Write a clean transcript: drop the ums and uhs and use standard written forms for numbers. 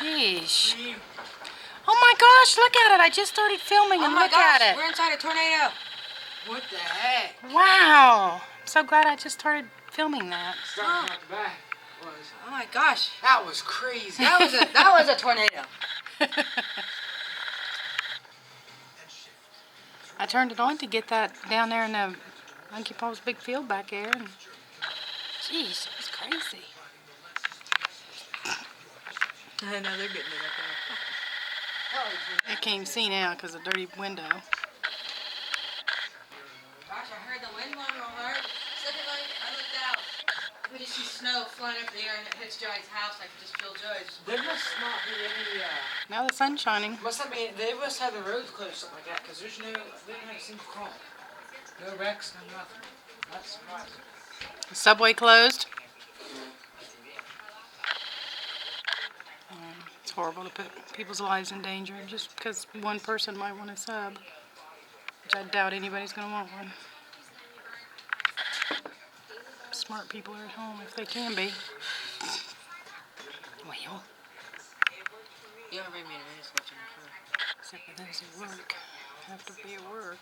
Sheesh. Oh my gosh, look at it. I just started filming and look at it. We're inside a tornado. What the heck? Wow. I'm so glad I just started filming that. Starting out the back was. Oh my gosh. That was crazy. That was a tornado. I turned it on to get that down there in the Monkey Paws big field back there. And jeez, it's crazy. I know they're getting it up there. I can't even see now because of the dirty window. Gosh, I heard the wind blowing real hard. Secondly, I looked out. We just see snow flying up in the air and it hits Joey's house. I could just feel Joey's. There must not be any. Now the sun's shining. They must have the roads closed or something like that because they don't have a single car. No wrecks, no nothing. That's surprising. The subway closed. It's horrible to put people's lives in danger just because one person might want a sub, which I doubt anybody's going to want one. Smart people are at home if they can be. Well, You haven't made me a minute watching the phone. except for those at work. Have to be at work.